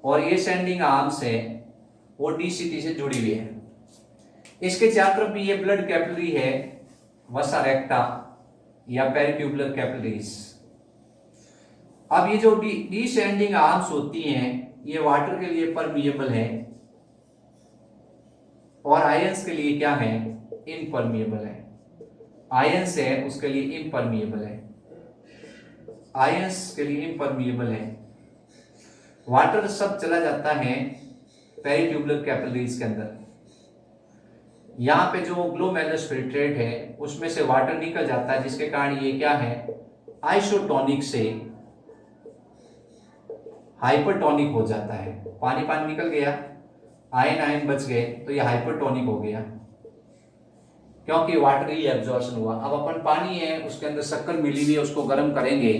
और एसेंडिंग आर्म्स है वो डीसीटी से जुड़ी हुई है। इसके चारों तरफ भी ये ब्लड कैपिलरी है, वसा रेक्टा या पेरिट्यूबुलर कैपिलरीज। अब ये जो डिसेंडिंग आर्म्स होती हैं ये वाटर के लिए परमिएबल है और आयंस के लिए क्या है, इनपरमिएबल है। आयंस है उसके लिए इम्परमिएबल है, आयंस के लिए इम्परमिएबल है। वाटर सब चला जाता है पेरिट्यूबुलर कैपिलरीज के अंदर। यहाँ पे जो ग्लोमेरुलस फिल्ट्रेट है उसमें से वाटर निकल जाता है, जिसके कारण ये क्या है, आइसोटोनिक से हाइपरटोनिक हो जाता है। पानी पानी निकल गया, आयन आयन बच गए, तो ये हाइपरटोनिक हो गया क्योंकि वाटर रीअब्जॉर्प्शन हुआ। अब अपन पानी है उसके अंदर शक्कर मिली हुई है, उसको गर्म करेंगे,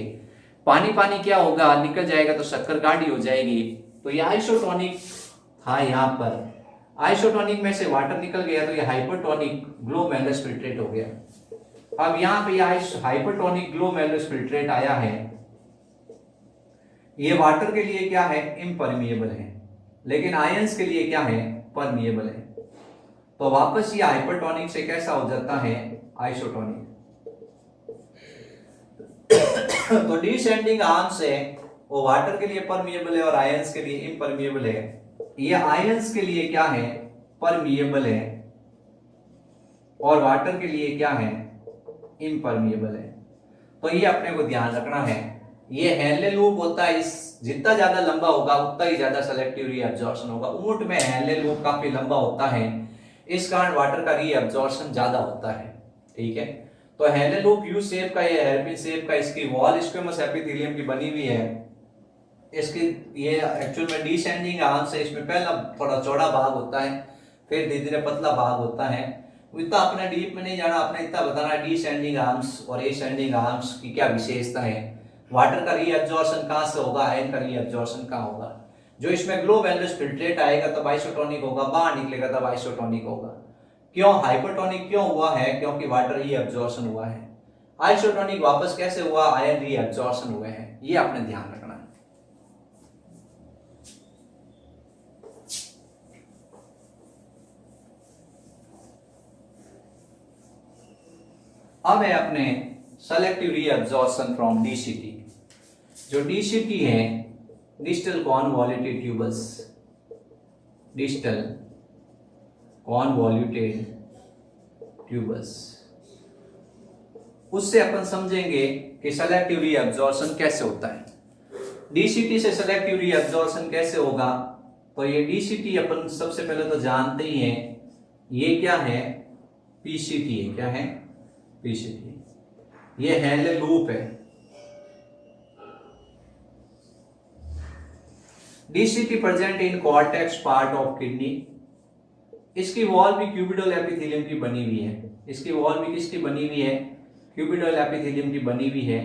पानी पानी क्या होगा, निकल जाएगा तो शक्कर गाढ़ी हो जाएगी। तो ये आइसोटोनिक था, यहाँ पर आइसोटोनिक में से वाटर निकल गया तो ये हाइपरटोनिक ग्लोमेरुलस फिल्ट्रेट हो गया। अब यहाँ पे हाइपरटोनिक ग्लोमेरुलस फिल्ट्रेट आया है, ये वाटर के लिए क्या है, इम्परमिएबल है, लेकिन आयंस के लिए क्या है, परमिएबल है। तो वापस ये हाइपरटोनिक से कैसा हो जाता है, आइसोटोनिक। तो डिसेंडिंग आर्म्स है वो वाटर के लिए परमिएबल है और आयंस के लिए इम्परमिएबल है। ये आयंस के लिए क्या है, परमिएबल है और वाटर के लिए क्या है, इम्परमिएबल है। तो ये अपने को ध्यान रखना है। ये हेनले लूप होता है, इस जितना ज्यादा लंबा होगा उतना ही ज्यादा सेलेक्टिव रीअब्जॉर्प्शन होगा। ऊंट में हेनले लूप काफी लंबा होता है, इस कारण वाटर का रीअब्जॉर्प्शन ज्यादा होता है। ठीक है, तो हेनले लूप यू शेप का, ये हेयरपिन शेप का, इसकी वॉल स्क्वेमस एपिथेलियम की बनी हुई है। इसकी ये एक्चुअल में डिसेंडिंग आर्म्स है, इसमें पहला थोड़ा चौड़ा भाग होता है, फिर धीरे धीरे पतला भाग होता है। इतना अपने डीप में नहीं जाना, अपने इतना बताना डिसेंडिंग आर्म्स और एसेंडिंग आर्म्स की क्या विशेषता है, वाटर का रीअब्जॉर्प्शन कहां से होगा, आयन का रीअब्जॉर्प्शन कहां होगा। जो इसमें ग्लोमेरुलस फिल्ट्रेट आएगा तब आइसोटोनिक होगा, बाहर निकलेगा तब आइसोटोनिक होगा। क्यों हाइपरटोनिक क्यों हुआ है, क्योंकि वाटर रीअब्जॉर्प्शन हुआ है। आइसोटोनिक वापस कैसे हुआ, आयन रीअब्जॉर्प्शन हुए हैं। ये आपने ध्यान रखना है। अब है अपने सेलेक्टिव रीअब्जॉर्प्शन फ्रॉम डीसीटी। जो डीसीटी है, डिस्टल कॉन्वॉल्यूटेड ट्यूबल्स, डिस्टल कॉन्वॉल्यूटेड ट्यूबल्स, उससे अपन समझेंगे कि सेलेक्टिव रीअब्जॉर्प्शन कैसे होता है। डीसीटी से सेलेक्टिव रीअब्जॉर्प्शन कैसे होगा, तो ये डीसीटी अपन सबसे पहले तो जानते ही हैं, ये क्या है, पीसीटी है। क्या है, पीसीटी। ये हेनले लूप है। DCT present in cortex part of kidney. इसकी वॉल भी क्यूबिडल एपिथेलियम की बनी हुई है। इसकी वॉल भी किसकी बनी हुई है, क्यूबिडल एपिथेलियम की बनी हुई है।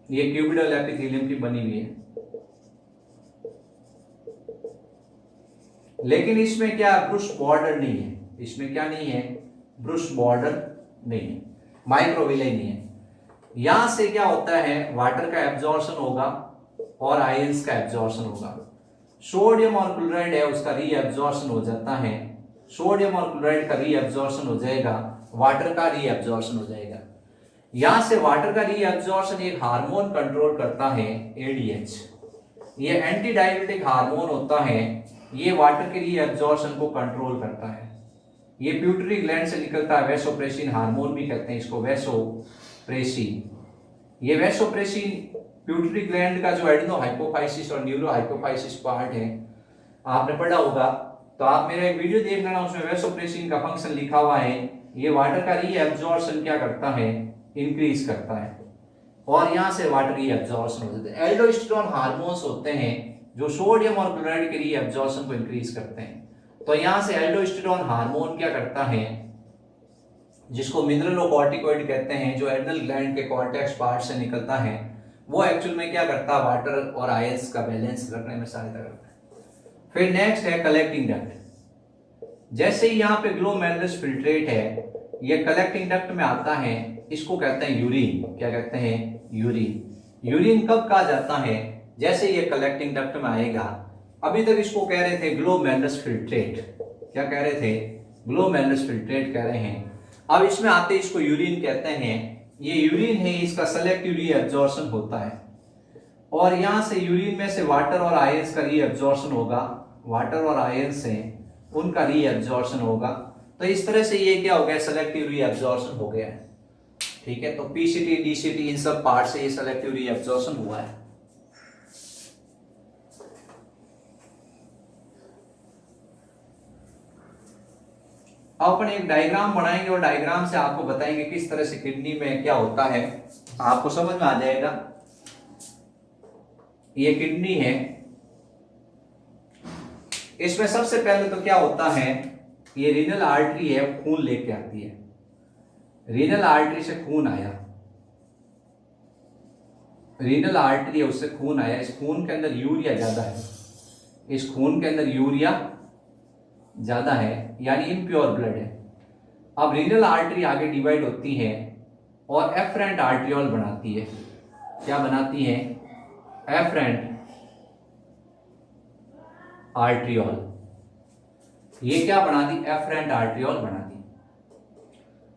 ये क्यूबिडल एपिथेलियम की बनी हुई है, लेकिन इसमें क्या ब्रुश बॉर्डर नहीं है। इसमें क्या नहीं है, ब्रुश बॉर्डर नहीं है, माइक्रोविलाई नहीं है। यहां से क्या होता है, वाटर का एब्जॉर्प्शन होगा और आयंस का एब्जॉर्प्शन होगा। सोडियम और क्लोराइड है उसका रीअब्जॉर्प्शन हो जाता है, सोडियम और क्लोराइड का रीअब्जॉर्प्शन हो जाएगा, वाटर का रीअब्जॉर्प्शन हो जाएगा। यहां से वाटर का रीअब्जॉर्प्शन एक हार्मोन कंट्रोल करता है, एडीएच। ये एंटी डायबिटिक हार्मोन होता है, ये वाटर के लिए एब्जॉर्प्शन को कंट्रोल करता है। ये प्यूटरी ग्लैंड से निकलता है वैसोप्रेसिन हार्मोन भी कहते हैं इसको, वैसोप्रेसिन। ये वैसोप्रेसिन प्यूटरी ग्लैंड का जो एडनो हाइपोफाइसिस और न्यूरो हाइपोफाइसिस पार्ट है, आपने पढ़ा होगा, तो आप मेरा एक वीडियो देख लेना, उसमें वैसोप्रेसिन का फंक्शन लिखा हुआ है। ये वाटर का रीएब्जॉर्प्शन क्या करता है, इंक्रीज करता है, और यहां से वाटर रीएब्जॉर्प्शन हो जाता है। एल्डोस्टेरोन हार्मोन्स होते हैं जो सोडियम और क्लोराइड के रीएब्जॉर्प्शन को इंक्रीज करते हैं। तो यहां से एल्डोस्टेरोन हार्मोन क्या करता है, जिसको मिनरलोकॉर्टिकॉइड कहते हैं, जो एड्रिनल ग्लैंड के कॉर्टेक्स पार्ट से निकलता है, वो एक्चुअल में क्या करता है, वाटर और आयंस का बैलेंस करने में सहायता करता है। फिर नेक्स्ट है कलेक्टिंग डक्ट। जैसे ही यहाँ पे ग्लोमेरुलस फिल्ट्रेट है, ये कलेक्टिंग डक्ट में आता है, इसको कहते हैं यूरिन। क्या कहते हैं, यूरिन। यूरिन कब कहा जाता है, जैसे ये कलेक्टिंग डक्ट में आएगा। अभी तक इसको कह रहे थे ग्लोमेरुलस फिल्ट्रेट। क्या कह रहे थे, ग्लोमेरुलस फिल्ट्रेट कह रहे हैं। अब इसमें आते इसको यूरिन कहते हैं। ये यूरिन है, इसका सेलेक्टिव रीएब्जॉर्प्शन होता है, और यहां से यूरिन में से वाटर और आयंस का रीएब्जॉर्प्शन होगा, वाटर और आयंस से उनका रीएब्जॉर्प्शन होगा। तो इस तरह से ये क्या हो गया, सेलेक्टिव रीएब्जॉर्प्शन हो गया है। ठीक है, तो पीसीटी डीसीटी इन सब पार्ट से ये सेलेक्टिव रीएब्जॉर्प्शन हुआ है। अपन एक डायग्राम बनाएंगे और डायग्राम से आपको बताएंगे किस तरह से किडनी में क्या होता है, आपको समझ में आ जाएगा। ये किडनी है, इसमें सबसे पहले तो क्या होता है, ये रीनल आर्टरी है, खून लेके आती है। रीनल आर्टरी से खून आया, रीनल आर्टरी है, उससे खून आया। इस खून के अंदर यूरिया ज्यादा है, इस खून के अंदर यूरिया ज्यादा है, यानी इम्प्योर ब्लड है। अब रीनल आर्टरी आगे डिवाइड होती है और एफरेंट आर्ट्रियोल बनाती है। क्या बनाती है, एफरेंट आर्ट्रियोल। ये क्या बनाती, एफरेंट आर्ट्रियोल बनाती।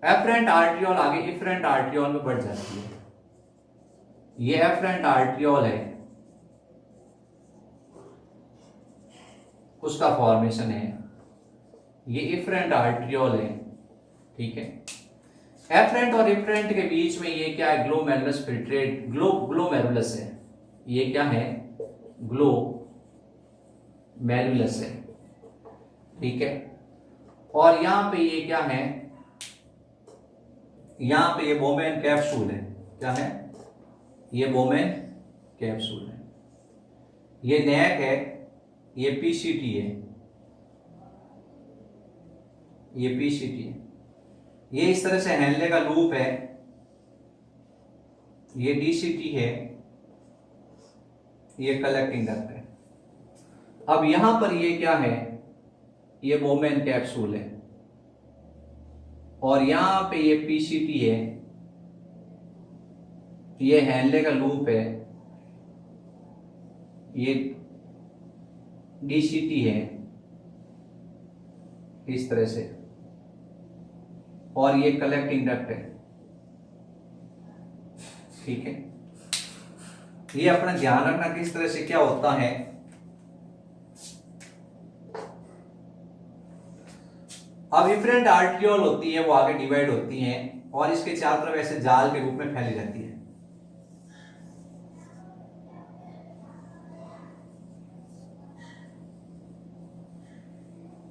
एफरेंट आर्ट्रियोल आगे इफरेंट आर्ट्रियोल में बढ़ जाती है। ये एफरेंट आर्ट्रियोल है, उसका फॉर्मेशन है। ये इफरेंट आर्ट्रियोल है। ठीक है, एफरेंट और इफरेंट के बीच में ये क्या है, ग्लोमेरुलस फिल्ट्रेट, ग्लोमेरुलस है। ये क्या है, ग्लोमेरुलस है। ठीक है, और यहां पे ये क्या है, यहां पे ये बोमेन कैप्सूल है। क्या है, ये बोमेन कैप्सूल है। ये नेक है, ये पीसीटी है, ये पीसीटी है। ये इस तरह से हैंडले का लूप है, ये डीसीटी है, ये कलेक्टिंग डक्ट है। अब यहां पर ये क्या है, ये बोमेन कैप्सूल है, और यहां पे ये पीसीटी है, ये हैंडले का लूप है, ये डीसीटी है, इस तरह से, और ये कलेक्टिंग डक्ट है। ठीक है, ये अपना ध्यान रखना किस तरह से क्या होता है। अब इफरेंट आर्ट्रियोल होती है, वो आगे डिवाइड होती हैं और इसके चारों तरफ ऐसे जाल के रूप में फैली रहती है।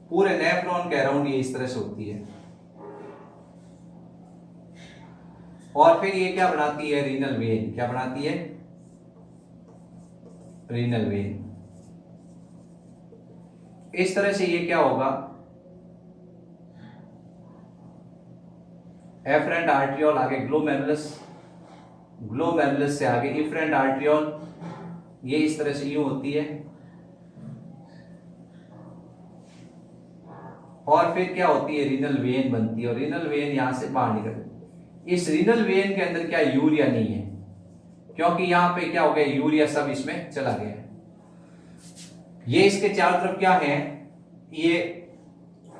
पूरे नेफ्रॉन के अराउंड ये इस तरह से होती है, और फिर ये क्या बनाती है, रीनल वेन। क्या बनाती है, रीनल वेन। इस तरह से ये क्या होगा, एफरेंट आर्ट्रियोल आगे ग्लोमेरुलस, ग्लोमेरुलस से आगे इफरेंट आर्ट्रियोल, ये इस तरह से यूं होती है, और फिर क्या होती है, रीनल वेन बनती है, और रीनल वेन यहां से बाहर निकलती है। इस रीनल वेन के अंदर क्या यूरिया नहीं है, क्योंकि यहां पे क्या हो गया, यूरिया सब इसमें चला गया है। ये इसके चारों तरफ क्या है, ये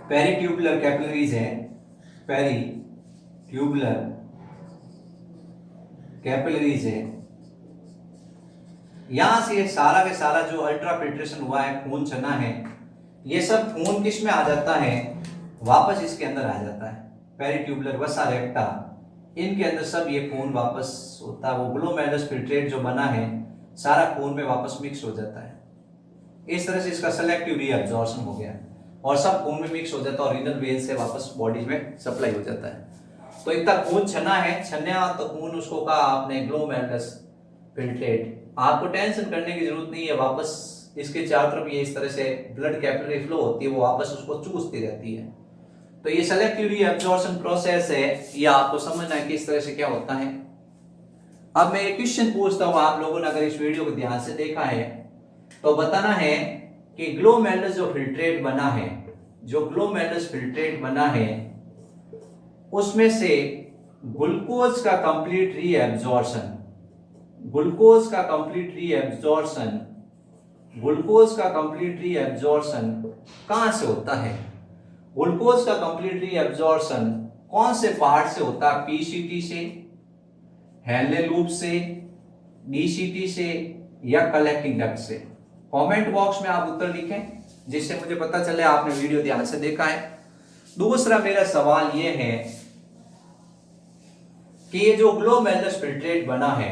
पेरिट्यूबुलर कैपिलरीज है, पेरिट्यूबुलर कैपिलरीज है। यहां से सारा के सारा जो अल्ट्रा फिल्ट्रेशन हुआ है, खून चना है, ये सब खून किस में आ जाता है, वापस इसके अंदर आ जाता है, पेरिट्यूबुलर वसा रेक्टा, इनके अंदर सब ये खून वापस होता है। वो ग्लोमेरुलस फिल्ट्रेट जो बना है सारा खून में वापस मिक्स हो जाता है। इस तरह से इसका सेलेक्टिव रीअब्जॉर्प्शन हो गया और सब खून में मिक्स हो जाता है और रीनल वेन से वापस बॉडी में सप्लाई हो जाता है। तो इतना खून छना है, छना तो खून उसको कहा आपने ग्लोमेरुलस फिल्ट्रेट। आपको टेंशन करने की जरूरत नहीं है, वापस इसके चारों तरफ ये इस तरह से ब्लड कैपिलरी फ्लो होती है, वो वापस उसको चूसती रहती है। तो ये सेलेक्टिव रीअब्जॉर्प्शन प्रोसेस है, ये आपको समझना है कि इस तरह से क्या होता है। अब मैं एक क्वेश्चन पूछता हूं, आप लोगों ने अगर इस वीडियो को ध्यान से देखा है तो बताना है कि ग्लोमेरुलस जो फिल्ट्रेट बना है, जो ग्लोमेरुलस फिल्ट्रेट बना है उसमें से ग्लूकोज का कंप्लीट रीअब्जॉर्प्शन, ग्लूकोज का कंप्लीट रीअब्जॉर्प्शन, ग्लूकोज का कंप्लीट रीअब्जॉर्प्शन कहां से होता है? ग्लूकोज का कंप्लीट रीअब्जॉर्प्शन कौन से पार्ट से होता है? पीसीटी से, हेनले लूप से, डीसीटी से या कलेक्टिंग डक्ट से? कमेंट बॉक्स में आप उत्तर लिखें जिससे मुझे पता चले आपने वीडियो ध्यान से देखा है। दूसरा मेरा सवाल यह है कि ये जो ग्लोमेरुलस फिल्ट्रेट बना है,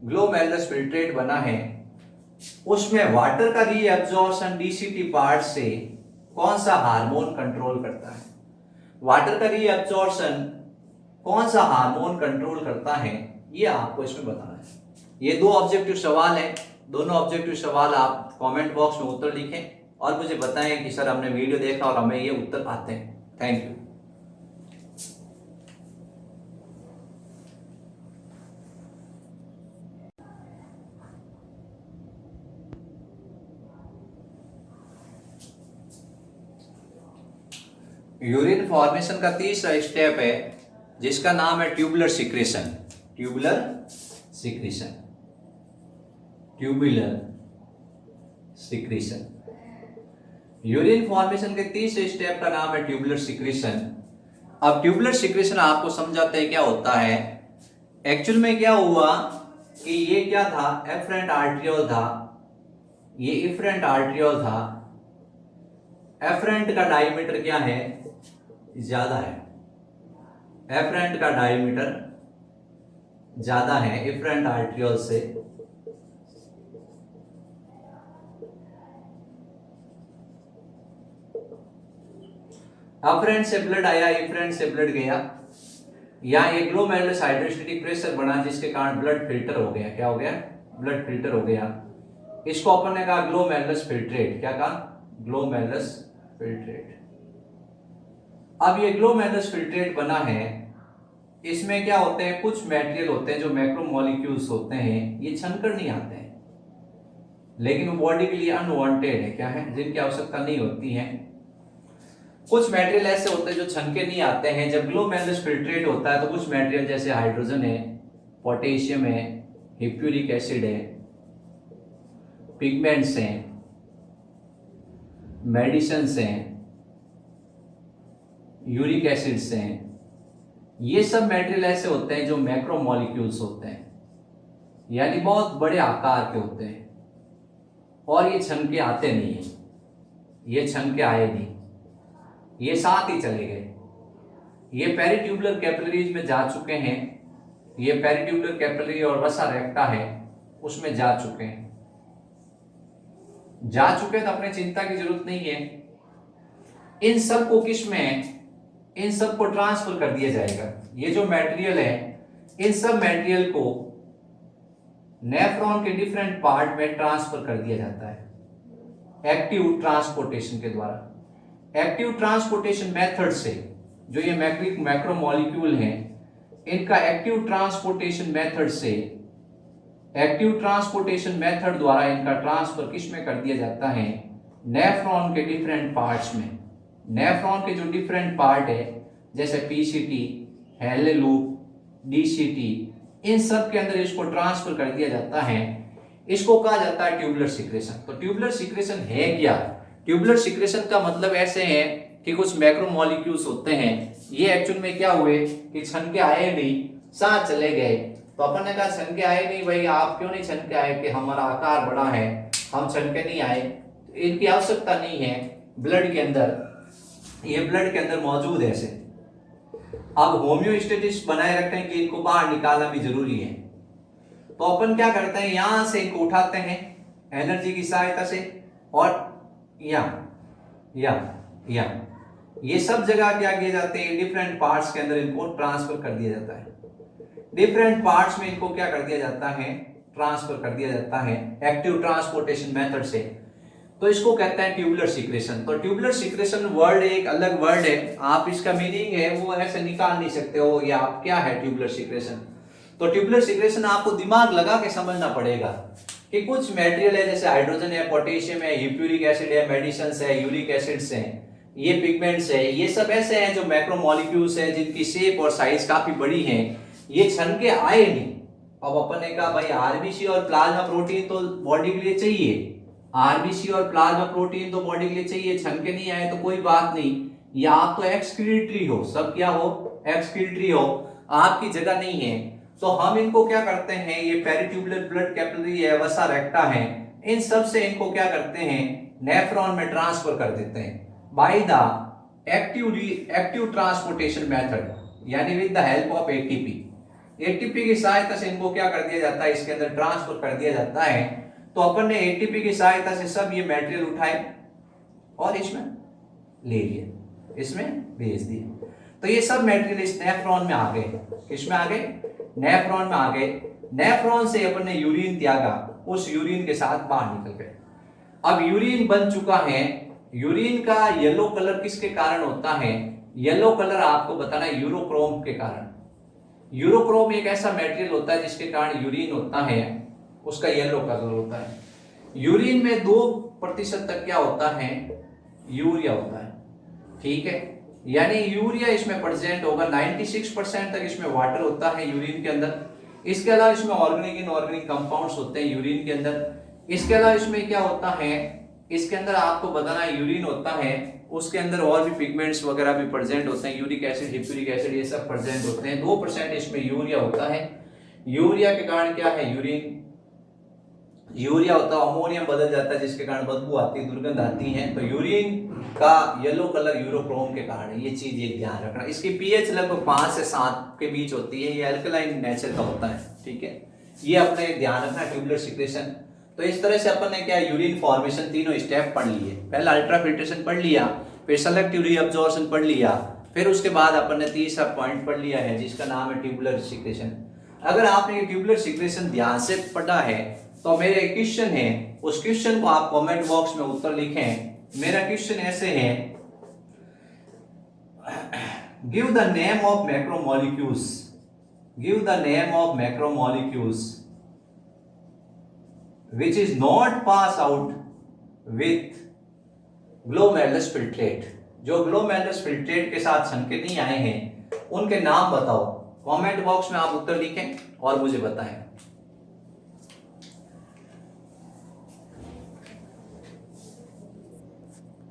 ग्लोमेरुलस फिल्ट्रेट बना है उसमें वाटर का रीअब्जॉर्प्शन डीसीटी पार्ट से कौन सा हार्मोन कंट्रोल करता है? वाटर का रीअब्जॉर्प्शन कौन सा हार्मोन कंट्रोल करता है, ये आपको इसमें बताना है। ये दो ऑब्जेक्टिव सवाल है, दोनों ऑब्जेक्टिव सवाल आप कमेंट बॉक्स में उत्तर लिखें और मुझे बताएं कि सर हमने वीडियो देखा और हमें ये उत्तर आते हैं। Thank you. यूरिन फॉर्मेशन का तीसरा स्टेप है जिसका नाम है tubular secretion. Tubular secretion, tubular secretion. Urine formation के तीसरे स्टेप का नाम है ट्यूबुलर सिक्रेशन। अब ट्यूबुलर सिक्रेशन आपको समझाते हैं क्या होता है। एक्चुअल में क्या हुआ कि ये क्या था, एफरेंट आर्ट्रियोल था, ये इफरेंट आर्ट्रियोल था। एफरेंट का डायमीटर क्या है, ज्यादा है, एफरेंट का डायमीटर ज्यादा है इफरेंट आर्ट्रियोल से। अफरेंट से ब्लड आया, इफरेंट से ब्लड गया, या एक ग्लोमेरुलस हाइड्रोस्टेटिक प्रेशर बना जिसके कारण ब्लड फिल्टर हो गया। क्या हो गया? ब्लड फिल्टर हो गया। इसको अपन ने कहा ग्लोमेरुलस फिल्ट्रेट। क्या कहा? Glomerulus filtrate. अब ये ग्लोमेरुलस फिल्ट्रेट बना है, इसमें क्या होते हैं, कुछ मटेरियल होते हैं जो मैक्रोमोलिक्यूल्स होते हैं, ये छनकर नहीं आते हैं लेकिन वो बॉडी के लिए अनवांटेड है। क्या है? जिनकी आवश्यकता नहीं होती है। कुछ मटेरियल ऐसे होते हैं जो छनके नहीं आते हैं। जब ग्लोमेरुलस फिल्ट्रेट होता है तो कुछ मटेरियल जैसे हाइड्रोजन है, पोटेशियम है, हिप्यूरिक एसिड है, पिगमेंट्स हैं, मेडिसिन्स हैं, यूरिक एसिड्स हैं, ये सब मटेरियल ऐसे होते हैं जो मैक्रोमोलिक्यूल्स होते हैं, यानी बहुत बड़े आकार के होते हैं और ये छन के आते नहीं है, ये छन के आए नहीं, ये साथ ही चले गए। ये पेरिट्यूबुलर कैपिलरीज में जा चुके हैं, ये पेरिट्यूबुलर कैपिलरी और वसा रेक्टा है उसमें जा चुके हैं। जा चुके तो अपने चिंता की जरूरत नहीं है। इन सब को किस में, इन सब को ट्रांसफर कर दिया जाएगा। ये जो मटेरियल है इन सब मटेरियल को नेफ्रॉन के डिफरेंट पार्ट में ट्रांसफर कर दिया जाता है एक्टिव ट्रांसपोर्टेशन के द्वारा। एक्टिव ट्रांसपोर्टेशन मेथड से जो ये मैक्रोमोलिक्यूल हैं इनका एक्टिव ट्रांसपोर्टेशन मेथड से, एक्टिव ट्रांसपोर्टेशन मेथड द्वारा इनका ट्रांसफर किस में कर दिया जाता है, नेफ्रॉन के डिफरेंट पार्ट्स में। नेफ्रॉन के जो डिफरेंट पार्ट है जैसे पीसीटी, हेले लूप, डीसीटी, इन सब के अंदर इसको ट्रांसफर कर दिया जाता है। इसको कहा जाता है ट्यूबुलर सिक्रेशन। तो ट्यूबुलर सिक्रेशन है क्या? ट्यूबुलर सिक्रेशन का मतलब ऐसे है कि कुछ मैक्रोमोलिक्यूल्स होते हैं, ये एक्चुअल में क्या हुए कि छन के आए नहीं, साथ चले गए। तो अपन ने कहा छन के आए नहीं, भाई आप क्यों नहीं छन के आए? कि हमारा आकार बड़ा है, हम छन के नहीं आए, इनकी आवश्यकता नहीं है। ब्लड के अंदर, ये ब्लड के अंदर मौजूद है ऐसे। अब होम्योस्टेसिस बनाए रखने के लिए इनको बाहर निकालना भी जरूरी है। तो अपन क्या करते हैं, यहां से इनको उठाते हैं एनर्जी की सहायता से, और या ये सब जगह क्या किए जाते हैं, डिफरेंट पार्ट्स के अंदर इनको ट्रांसफर कर दिया जाता है। डिफरेंट पार्ट्स में इनको क्या कर दिया जाता है, ट्रांसफर कर दिया जाता है एक्टिव ट्रांसपोर्टेशन मेथड से। तो इसको कहते हैं ट्यूबुलर सिक्रेशन। तो ट्यूबुलर सिक्रेशन वर्ड एक अलग वर्ड है, आप इसका मीनिंग है वो ऐसे निकाल नहीं सकते हो, या आप क्या है ट्यूबुलर सिक्रेशन। तो ट्यूबुलर सिक्रेशन आपको दिमाग लगा के समझना पड़ेगा कि कुछ मटेरियल है, जैसे हाइड्रोजन है, पोटेशियम है, यूरिक एसिड है, मेडिसिन्स है, यूरिक एसिड्स हैं, ये पिगमेंट्स है, ये सब ऐसे हैं जो मैक्रोमोलिक्यूल्स हैं जिनकी शेप और साइज काफी बड़ी है, ये छन के आए नहीं। अब अपन ने कहा भाई आरबीसी और प्लाज्मा प्रोटीन तो बॉडी के लिए चाहिए, आरबीसी और प्लाज्मा प्रोटीन तो बॉडी के लिए चाहिए, छन के नहीं आए तो कोई बात नहीं, या आप तो एक्सक्रीटरी हो, सब क्या हो, एक्सक्रीटरी हो, आपकी जगह नहीं है। तो हम इनको क्या करते हैं, ये पेरिट्यूबुलर ब्लड कैपिलरी है, वसा रेक्टा है, इन सब से इनको क्या करते हैं, नेफ्रॉन में ट्रांसफर कर देते हैं by the active transportation method, यानी with the help of ATP. ATP की सहायता से इनको क्या कर दिया जाता है, इसके अंदर ट्रांसफर कर दिया जाता है। तो अपन ने एटीपी की सहायता से सब ये मटेरियल उठाए और इसमें ले लिए, इसमें भेज दिए। तो ये सब मटेरियल इस नेफ्रॉन में आ गए, किसमें आ गए, नेफ्रॉन में आ गए। नेफ्रॉन से अपन ने यूरिन त्यागा, उस यूरिन के साथ बाहर निकल गए। अब यूरिन बन चुका है, यूरिन का येलो कलर किसके कारण होता है, येलो कलर आपको बताना है यूरोक्रोम के कारण। यूरोक्रोम एक ऐसा मटेरियल होता है जिसके कारण यूरिन होता है, उसका येलो कलर होता है। यूरिन में 2% तक क्या होता है, यूरिया होता है, ठीक है, यानी यूरिया इसमें प्रेजेंट होगा। 96% तक इसमें वाटर होता है यूरिन के अंदर। इसके अलावा इसमें ऑर्गेनिक इनऑर्गेनिक कंपाउंड्स होते हैं यूरिन के अंदर। इसके अलावा इसमें क्या होता है, इसके अंदर आपको बताना यूरिन होता है, उसके अंदर और भी पिगमेंट्स वगैरह भी प्रेजेंट होते हैं, यूरिक एसिड, हिप्यूरिक एसिड, ये सब प्रेजेंट होते हैं। 2% इसमें यूरिया होता है। यूरिया के कारण क्या है, यूरिया होता है, अमोनियम बदल जाता है जिसके कारण बदबू आती है, दुर्गंध आती है। तो यूरिन का येलो कलर यूरोक्रोम के कारण है, ये चीज एक ध्यान रखना। इसकी पीएच लगभग 5 से 7 के बीच होती है, ये अल्कलाइन नेचर का होता है, ठीक है, ये अपने ध्यान रखना ट्यूबुलर सिक्रेशन। तो इस तरह से अपन ने क्या यूरिन फॉर्मेशन तीनों स्टेप पढ़ लिए। पहला अल्ट्राफिल्ट्रेशन पढ़ लिया, फिर सेलेक्टिव रीअब्जॉर्प्शन पढ़ लिया, फिर उसके बाद अपन ने तीसरा पॉइंट पढ़ लिया है जिसका नाम है ट्यूबुलर सिक्रेशन। अगर आपने ये ट्यूबुलर सिक्रेशन ध्यान से पढ़ा है तो मेरे क्वेश्चन है, उस क्वेश्चन को आप कमेंट बॉक्स में उत्तर लिखें। मेरा क्वेश्चन ऐसे है, give the name of macromolecules, give the name of macromolecules which is not pass out with glomerulus filtrate। जो glomerulus filtrate के साथ छन के नहीं आए हैं उनके नाम बताओ। कमेंट बॉक्स में आप उत्तर लिखें और मुझे बताएं।